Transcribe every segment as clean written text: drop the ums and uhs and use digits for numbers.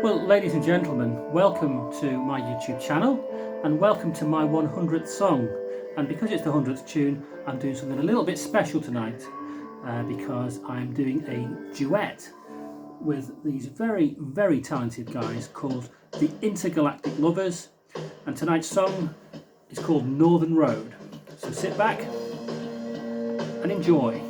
Well, ladies and gentlemen, welcome to my YouTube channel and welcome to my 100th song. And because it's the 100th tune, I'm doing something a little bit special tonight because I'm doing a duet with these very talented guys called the Intergalactic Lovers. And tonight's song is called Northern Road. So sit back and enjoy.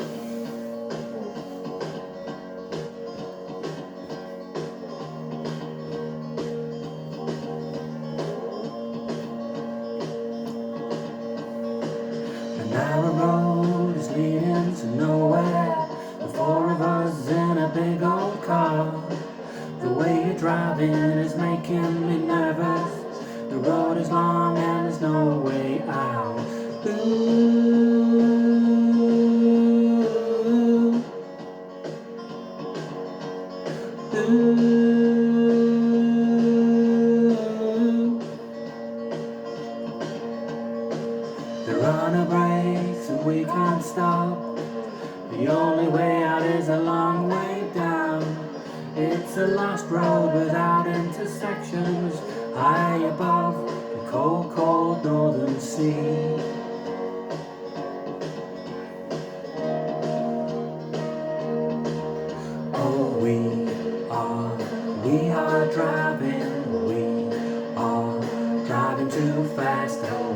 The narrow road is leading to nowhere. The four of us in a big old car. The way you're driving is making me nervous. The road is long and there's no way out. Ooh, ooh. There are no brakes and we can't stop. The only way out is a long way down. It's a lost road without intersections, high above the cold, cold northern sea. Oh, we are driving too fast. Oh,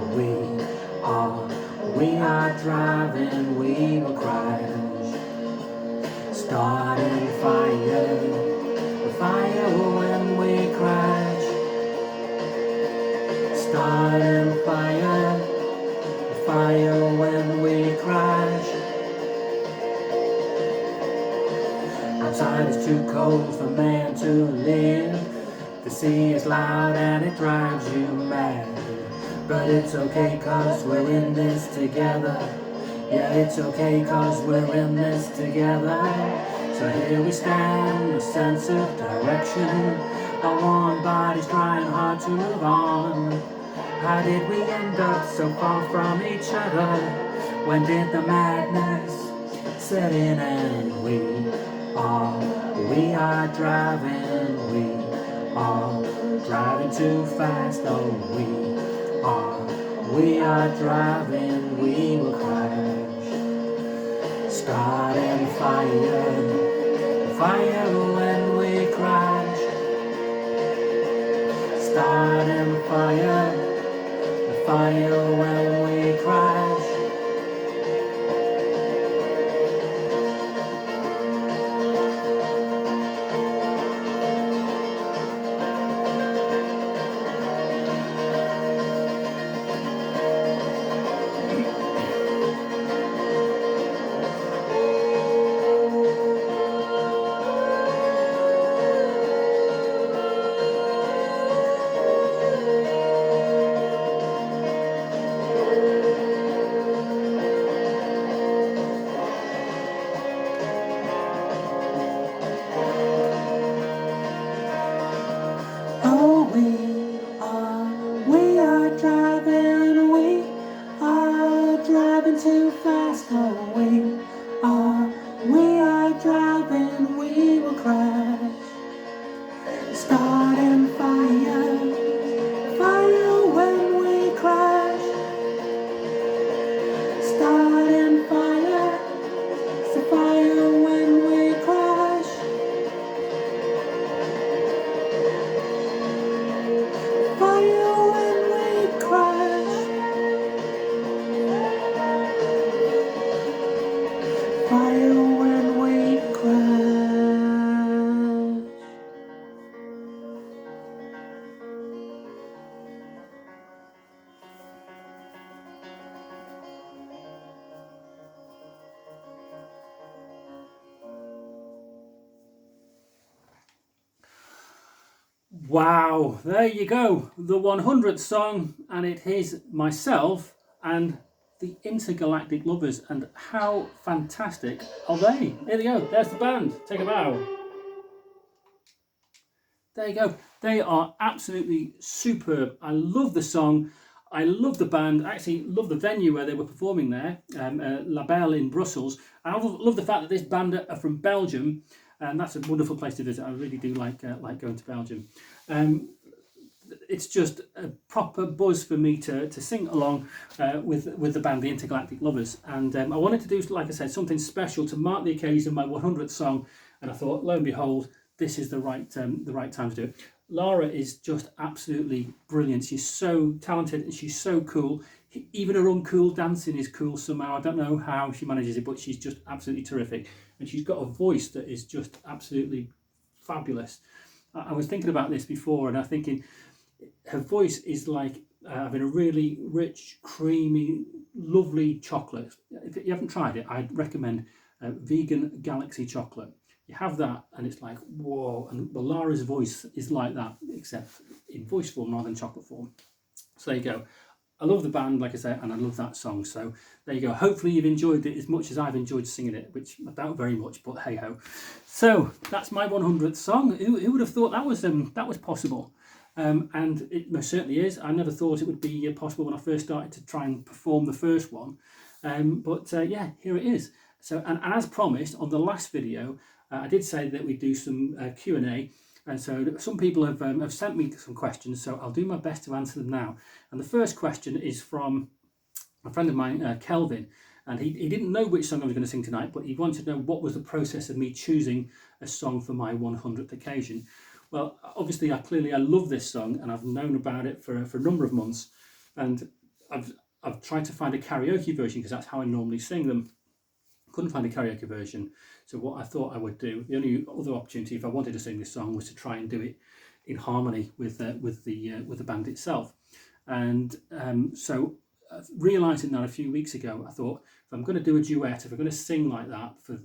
we are driving, we will crash. Starting fire when we crash. Starting fire when we crash. Outside is too cold for man to live. The sea is loud and it drives you mad. But it's okay cause we're in this together. Yeah, it's okay cause we're in this together. So here we stand, a sense of direction. Our warm bodies trying hard to move on. How did we end up so far from each other? When did the madness set in? And we are driving too fast. Oh, we are driving, we will crash. Starting fire when we crash. Starting fire when we crash. Oh, we are driving too fast. Oh, we are driving, we will crash. Starting fire when we crash. Starting fire when we crash. Fire when we crash. Fire when we crash. Wow, there you go, the 100th song, and it is myself and the Intergalactic Lovers, and how fantastic are they? There you go, there's the band, take a bow. There you go, they are absolutely superb. I love the song, I love the band, I actually love the venue where they were performing there, La Belle in Brussels. I love the fact that this band are from Belgium. and that's a wonderful place to visit. I really do like going to Belgium. It's just a proper buzz for me to sing along with the band, the Intergalactic Lovers, and I wanted to do, like I said, something special to mark the occasion of my 100th song. And I thought, lo and behold, this is the right time to do it. Lara is just absolutely brilliant. She's so talented and she's so cool. Even her uncool dancing is cool somehow. I don't know how she manages it, but she's just absolutely terrific. And she's got a voice that is just absolutely fabulous. I was thinking about this before, and I'm thinking her voice is like having a really rich, creamy, lovely chocolate. If you haven't tried it, I'd recommend vegan Galaxy chocolate. You have that and it's like, whoa. And well, Lara's voice is like that, except in voice form rather than chocolate form. So there you go. I love the band, like I say, and I love that song. So there you go. Hopefully you've enjoyed it as much as I've enjoyed singing it, which I doubt very much, but hey ho. So that's my 100th song. Who would have thought that was possible? And it most certainly is. I never thought it would be possible when I first started to try and perform the first one. But yeah, here it is. So, and as promised on the last video, I did say that we'd do some Q&A. And so some people have sent me some questions, so I'll do my best to answer them now. And the first question is from a friend of mine, Kelvin. And he didn't know which song I was going to sing tonight, but he wanted to know what was the process of me choosing a song for my 100th occasion. Well, obviously, I love this song, and I've known about it for a number of months, and I've tried to find a karaoke version because that's how I normally sing them. Couldn't find a karaoke version, so what I thought I would do, the only other opportunity if I wanted to sing this song was to try and do it in harmony with the band itself, and so realising that a few weeks ago, I thought if I'm going to do a duet, if I'm going to sing like that for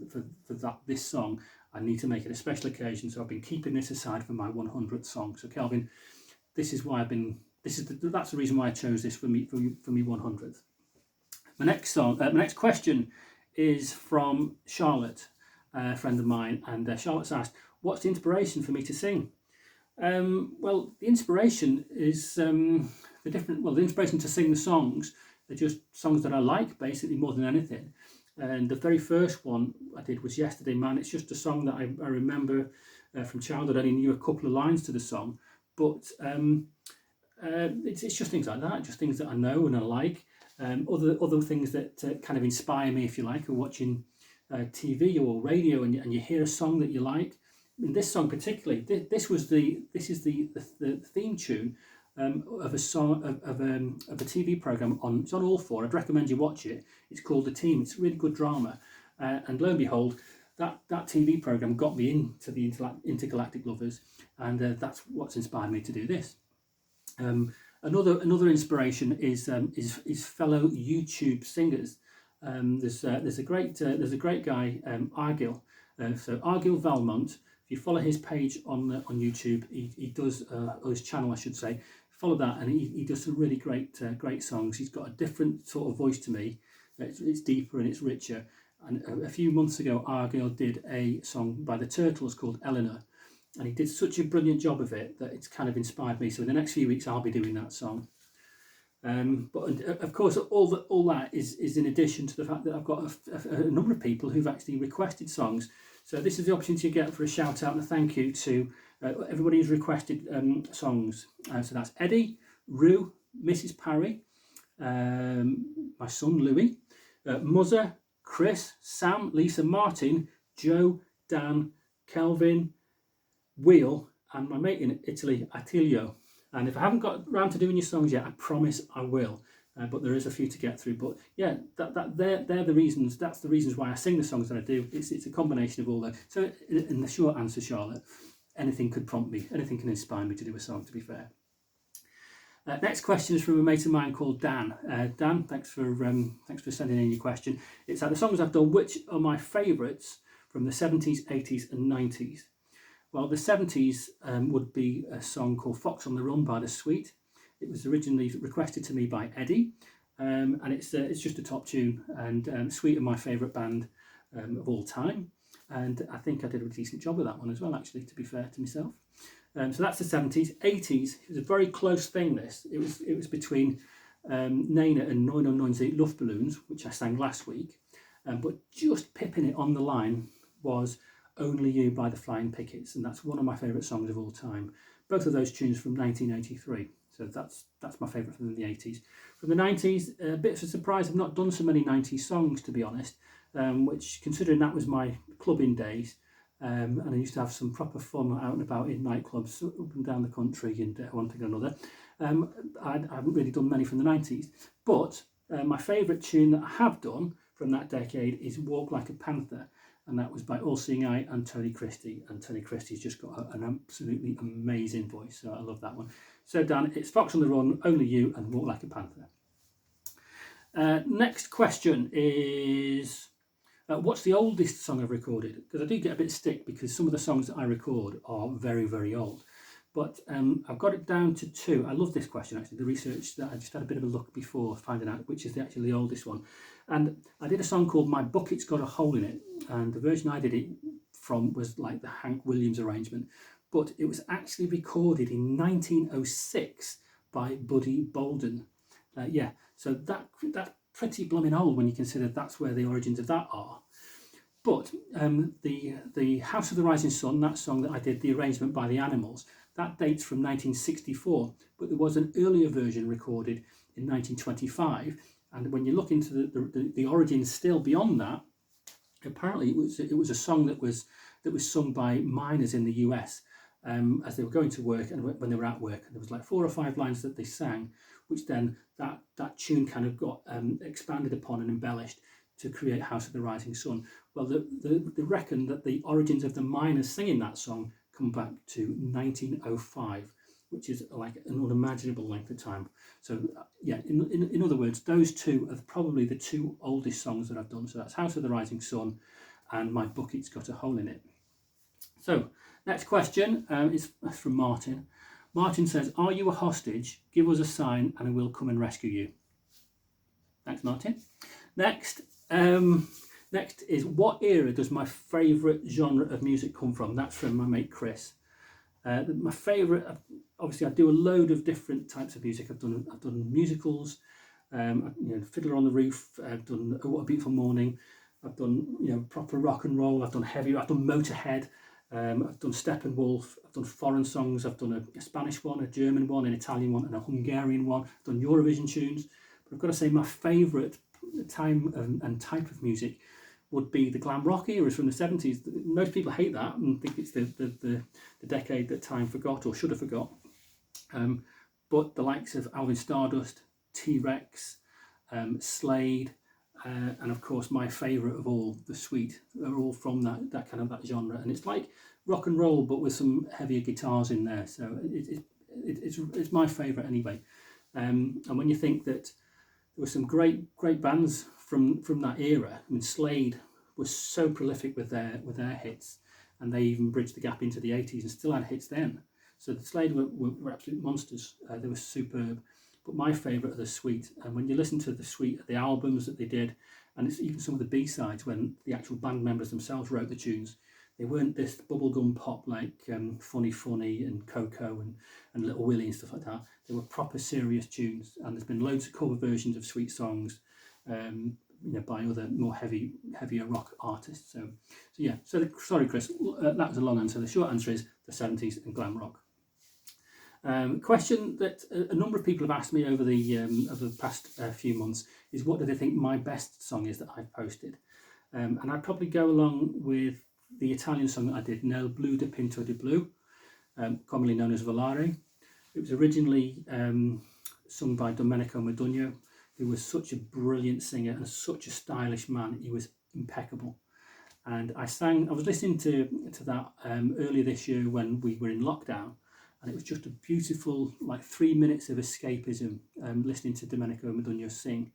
this song, I need to make it a special occasion. So I've been keeping this aside for my 100th song. So Kelvin, this is why that's the reason why I chose this for me 100th. My next question is from Charlotte, a friend of mine, and Charlotte's asked, "What's the inspiration for me to sing?" Well, the inspiration is the inspiration to sing the songs. They're just songs that I like, basically, more than anything. And the very first one I did was Yesterday Man. It's just a song that I remember from childhood. I only knew a couple of lines to the song, but it's just things like that, just things that I know and I like. Other things that kind of inspire me, if you like, are watching TV or radio, and you hear a song that you like. In this song particularly, this is the theme tune of a song of a TV program it's on All 4. I'd recommend you watch it. It's called The Team. It's a really good drama, and lo and behold, that TV program got me into the Intergalactic Lovers, and that's what's inspired me to do this. Another inspiration is fellow YouTube singers. There's a great guy, Argyle. So Argyle Valmont. If you follow his page on YouTube, he does, or his channel, I should say. Follow that, and he does some really great songs. He's got a different sort of voice to me. It's deeper and it's richer. And a few months ago, Argyle did a song by the Turtles called Eleanor, and he did such a brilliant job of it that it's kind of inspired me. So in the next few weeks, I'll be doing that song. But of course, all that is in addition to the fact that I've got a number of people who've actually requested songs. So this is the opportunity you get for a shout out and a thank you to everybody who's requested songs. So that's Eddie, Rue, Mrs. Parry, my son Louis, Muzza, Chris, Sam, Lisa, Martin, Joe, Dan, Kelvin, Wheel, and my mate in Italy, Attilio. And if I haven't got around to doing your songs yet, I promise I will. But there is a few to get through. But yeah, they're the reasons. That's the reasons why I sing the songs that I do. It's a combination of all that. So in the short answer, Charlotte, anything could prompt me. Anything can inspire me to do a song, to be fair. Next question is from a mate of mine called Dan. Dan, thanks for sending in your question. It's the songs I've done, which are my favourites from the 70s, 80s and 90s. Well, the 70s would be a song called Fox on the Run by The Sweet. It was originally requested to me by Eddie, and it's just a top tune, and Sweet are my favourite band of all time, and I think I did a decent job of that one as well, actually, to be fair to myself. So that's the 70s. 80s, it was a very close thing, this. It was between Nena and 999 Luftballons, which I sang last week, but just pipping it on the line was Only You by the Flying Pickets, and that's one of my favourite songs of all time. Both of those tunes from 1983, so that's my favourite from the 80s. From the 90s, a bit of a surprise, I've not done so many 90s songs, to be honest, which, considering that was my clubbing days, and I used to have some proper fun out and about in nightclubs up and down the country and one thing or another. I haven't really done many from the 90s, but my favourite tune that I have done from that decade is Walk Like a Panther, and that was by All Seeing Eye and Tony Christie, and Tony Christie's just got an absolutely amazing voice, so I love that one. So Dan, it's Fox on the Run, Only You and Walk Like a Panther. Next question is, what's the oldest song I've recorded? Because I do get a bit of stick because some of the songs that I record are very, very old. But I've got it down to 2. I love this question, actually, the research that I just had a bit of a look before finding out which is actually the oldest one. And I did a song called My Bucket's Got a Hole in It, and the version I did it from was like the Hank Williams arrangement, but it was actually recorded in 1906 by Buddy Bolden. So that's pretty blooming old when you consider that's where the origins of that are. But the House of the Rising Sun, that song that I did, the arrangement by the Animals, that dates from 1964, but there was an earlier version recorded in 1925. And when you look into the origins still beyond that, apparently it was a song that was sung by miners in the US as they were going to work and when they were at work. And there was like 4 or 5 lines that they sang, which then that tune kind of got expanded upon and embellished to create House of the Rising Sun. Well, they reckon that the origins of the miners singing that song come back to 1905, which is like an unimaginable length of time. So yeah, in other words, those 2 are probably the 2 oldest songs that I've done. So that's House of the Rising Sun and My Bucket's Got a Hole in It. So next question is from Martin. Martin says, are you a hostage? Give us a sign and we'll come and rescue you. Thanks, Martin. Next is, what era does my favourite genre of music come from? That's from my mate Chris. My favourite, obviously I do a load of different types of music. I've done musicals, Fiddler on the Roof, I've done Oh What a Beautiful Morning, I've done proper rock and roll, I've done heavy, I've done Motorhead, I've done Steppenwolf, I've done foreign songs, I've done a Spanish one, a German one, an Italian one and a Hungarian one, I've done Eurovision tunes. But I've got to say my favourite time and type of music would be the glam rock era from the 70s. Most people hate that and think it's the decade that time forgot or should have forgot. But the likes of Alvin Stardust, T-Rex, Slade, and of course my favourite of all, The Sweet, are all from that kind of that genre. And it's like rock and roll but with some heavier guitars in there. So it's my favourite anyway. And when you think that there were some great bands from that era. I mean, Slade was so prolific with their hits, and they even bridged the gap into the 80s and still had hits then. So the Slade were absolute monsters. They were superb. But my favourite are The Sweet. And when you listen to The Sweet, the albums that they did, and it's even some of the B-sides when the actual band members themselves wrote the tunes, they weren't this bubblegum pop like Funny Funny and Coco and Little Willie and stuff like that. They were proper serious tunes, and there's been loads of cover versions of Sweet songs by other more heavier rock artists. So yeah. So sorry, Chris, that was a long answer. The short answer is the 70s and glam rock. Question that a number of people have asked me over the past few months is, what do they think my best song is that I've posted? And I'd probably go along with the Italian song that I did, Nel Blu di Pinto di Blu, commonly known as Volare. It was originally sung by Domenico Modugno, who was such a brilliant singer and such a stylish man. He was impeccable. And I was listening to that earlier this year when we were in lockdown, and it was just a beautiful, like 3 minutes of escapism, listening to Domenico Modugno sing.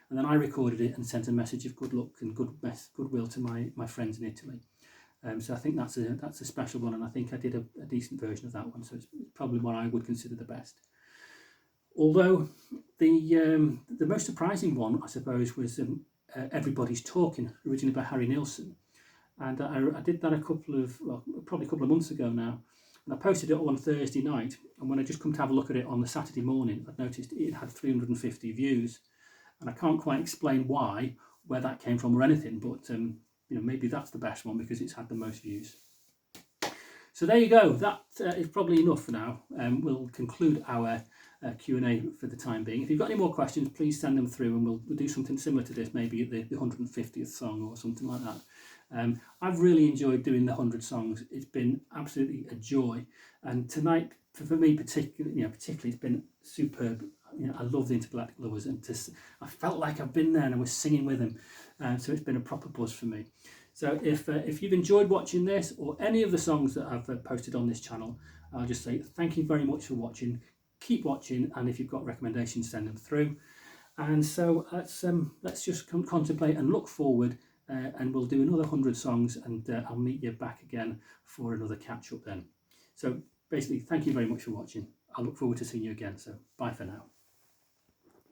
And then I recorded it and sent a message of good luck and goodwill to my friends in Italy. So I think that's a special one, and I think I did a decent version of that one. So it's probably what I would consider the best. Although the most surprising one, I suppose, was Everybody's Talking, originally by Harry Nilsson. And I did that probably a couple of months ago now. And I posted it on Thursday night. And when I just come to have a look at it on the Saturday morning, I'd noticed it had 350 views. And I can't quite explain where that came from or anything, but maybe that's the best one because it's had the most views. So there you go. That is probably enough for now. We'll conclude our Q&A for the time being. If you've got any more questions, please send them through, and we'll do something similar to this, maybe at the 150th song or something like that. I've really enjoyed doing the 100 songs. It's been absolutely a joy, and tonight, for me particularly, it's been superb. I love the Intergalactic Lovers, and I felt like I've been there and I was singing with them. So it's been a proper buzz for me. So if you've enjoyed watching this or any of the songs that I've posted on this channel, I'll just say thank you very much for watching. Keep watching, and if you've got recommendations, send them through. And so let's just contemplate and look forward, and we'll do another 100 songs, and I'll meet you back again for another catch up then. So basically, thank you very much for watching. I look forward to seeing you again. So bye for now.